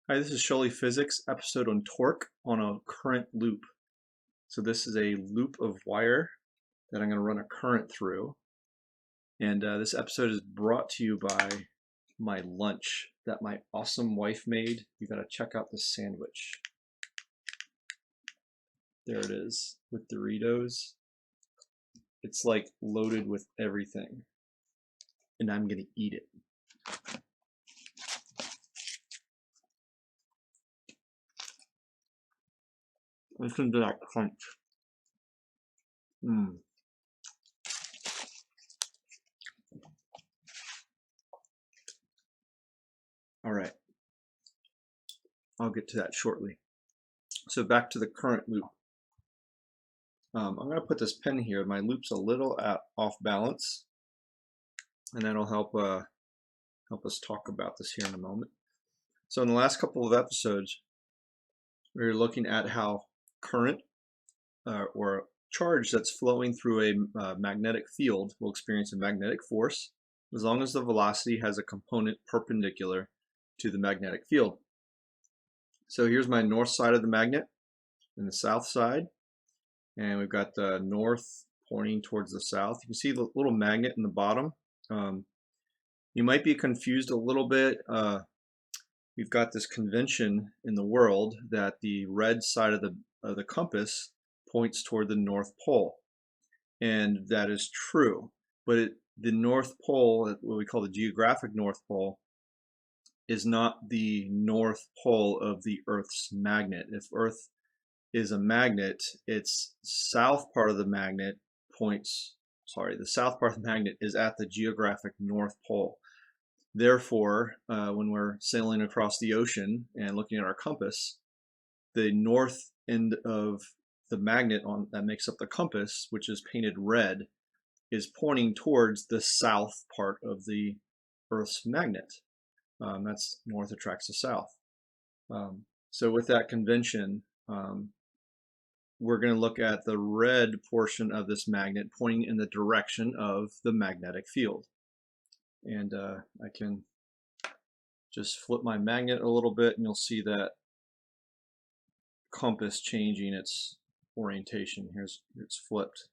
Hi, this is Shully Physics, episode on torque on a current loop. So this is a loop of wire that I'm going to run a current through. And this episode is brought to you by my lunch that my awesome wife made. You got to check out the sandwich. There it is with Doritos. It's like loaded with everything. And I'm going to eat it. Listen to that crunch. All right. I'll get to that shortly. So back to the current loop. I'm going to put this pen here. My loop's a little off balance, and that'll help us talk about this here in a moment. So in the last couple of episodes, we were looking at how current or charge that's flowing through a magnetic field will experience a magnetic force as long as the velocity has a component perpendicular to the magnetic field. So here's my north side of the magnet and the south side, and we've got the north pointing towards the south. You can see the little magnet in the bottom. You might be confused a little bit. We've got this convention in the world that the red side of the compass points toward the North Pole, and that is true. But the North Pole, what we call the geographic North Pole, is not the North Pole of the Earth's magnet. If Earth is a magnet, its south part of the magnet the south part of the magnet is at the geographic North Pole. Therefore, when we're sailing across the ocean and looking at our compass, the north end of the magnet that makes up the compass, which is painted red, is pointing towards the south part of the Earth's magnet. That's north attracts to south. So with that convention, we're going to look at the red portion of this magnet pointing in the direction of the magnetic field. And I can just flip my magnet a little bit and you'll see that compass changing its orientation. It's flipped.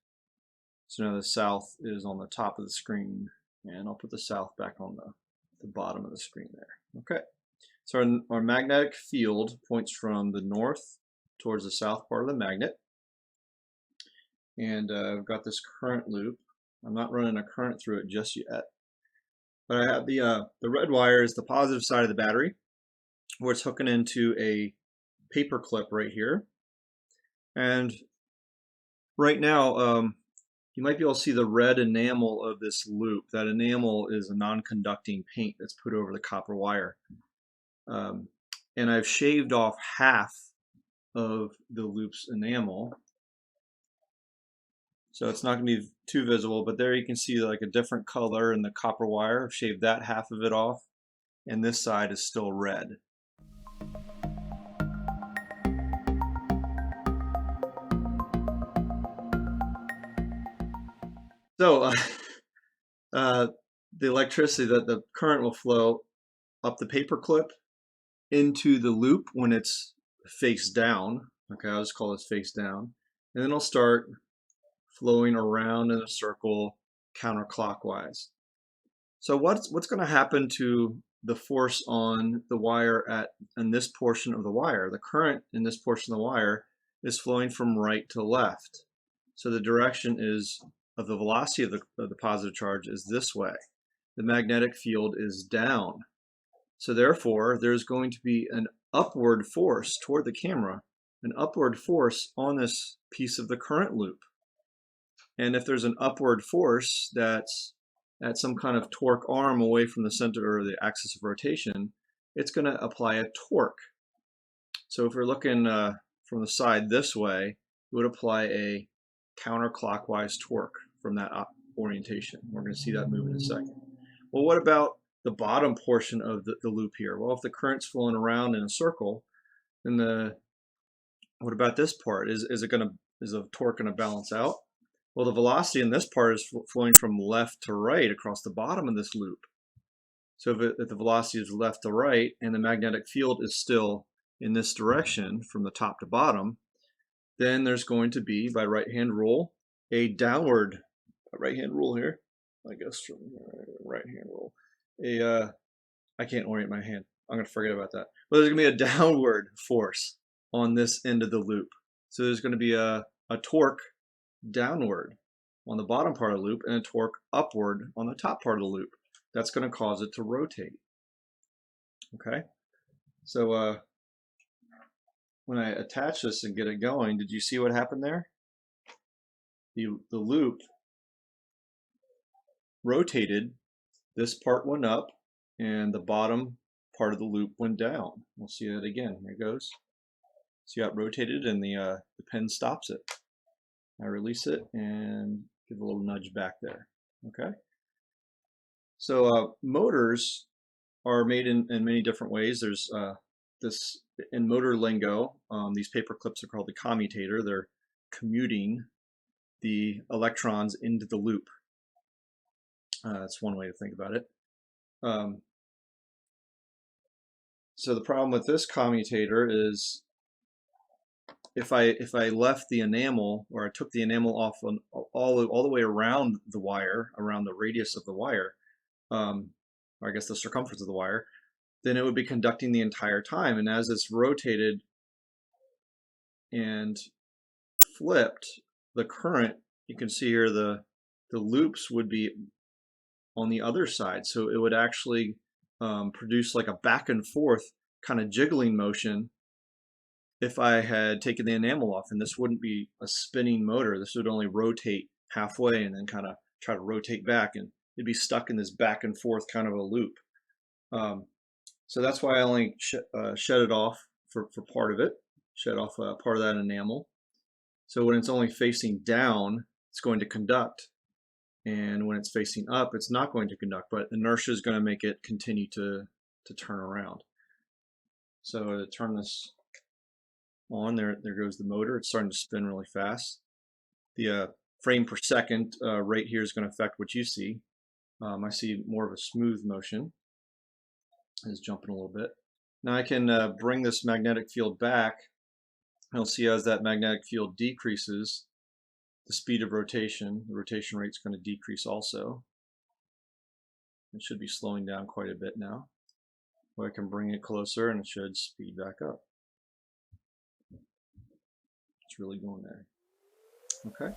So now the south is on the top of the screen, and I'll put the south back on the bottom of the screen there. Okay, so our magnetic field points from the north towards the south part of the magnet, and I've got this current loop. I'm not running a current through it just yet, but I have the red wire is the positive side of the battery, where it's hooking into a paper clip right here. And right now, you might be able to see the red enamel of this loop. That enamel is a non-conducting paint that's put over the copper wire. And I've shaved off half of the loop's enamel, so it's not going to be too visible, but there you can see like a different color in the copper wire. I've shaved that half of it off, and this side is still red. So the electricity, the current will flow up the paper clip into the loop when it's face down. Okay, I'll just call this face down. And then it'll start flowing around in a circle counterclockwise. So what's going to happen to the force on the wire in this portion of the wire? The current in this portion of the wire is flowing from right to left. So the direction of the velocity of the positive charge is this way. The magnetic field is down. So therefore, there's going to be an upward force toward the camera, an upward force on this piece of the current loop. And if there's an upward force that's at some kind of torque arm away from the center or the axis of rotation, it's going to apply a torque. So if we're looking from the side this way, it would apply a counterclockwise torque from that orientation. We're going to see that move in a second. Well, what about the bottom portion of the loop here? Well, if the current's flowing around in a circle, then what about this part? Is the torque going to balance out? Well, the velocity in this part is flowing from left to right across the bottom of this loop. So if the velocity is left to right and the magnetic field is still in this direction from the top to bottom, then there's going to be, by right-hand rule, a downward, right-hand rule here, I guess from right-hand rule, I can't orient my hand. I'm going to forget about that. But there's going to be a downward force on this end of the loop. So there's going to be a torque downward on the bottom part of the loop and a torque upward on the top part of the loop. That's going to cause it to rotate. Okay, so when I attach this and get it going, did you see what happened there? The loop rotated, this part went up, and the bottom part of the loop went down. We'll see that again. Here it goes. See how it rotated, and the pen stops it. I release it and give a little nudge back there. Okay. So motors are made in many different ways. There's this in motor lingo. These paper clips are called the commutator. They're commuting the electrons into the loop. That's one way to think about it. So the problem with this commutator is if I left the enamel, or I took the enamel off on all the way around the wire, around the radius of the wire, or I guess the circumference of the wire, then it would be conducting the entire time. And as it's rotated and flipped, the current, you can see here the loops would be on the other side. So it would actually produce like a back and forth kind of jiggling motion if I had taken the enamel off. And this wouldn't be a spinning motor. This would only rotate halfway and then kind of try to rotate back, and it'd be stuck in this back and forth kind of a loop. So that's why I only shed it off for part of it, shed off part of that enamel. So when it's only facing down, it's going to conduct. And when it's facing up, it's not going to conduct, but inertia is going to make it continue to turn around. So to turn this on, there goes the motor. It's starting to spin really fast. The frame per second rate here is going to affect what you see. I see more of a smooth motion. It's jumping a little bit. Now I can bring this magnetic field back. You'll see as that magnetic field decreases, the speed of rotation, the rotation rate is going to decrease also. It should be slowing down quite a bit now. Or I can bring it closer and it should speed back up. It's really going there. Okay.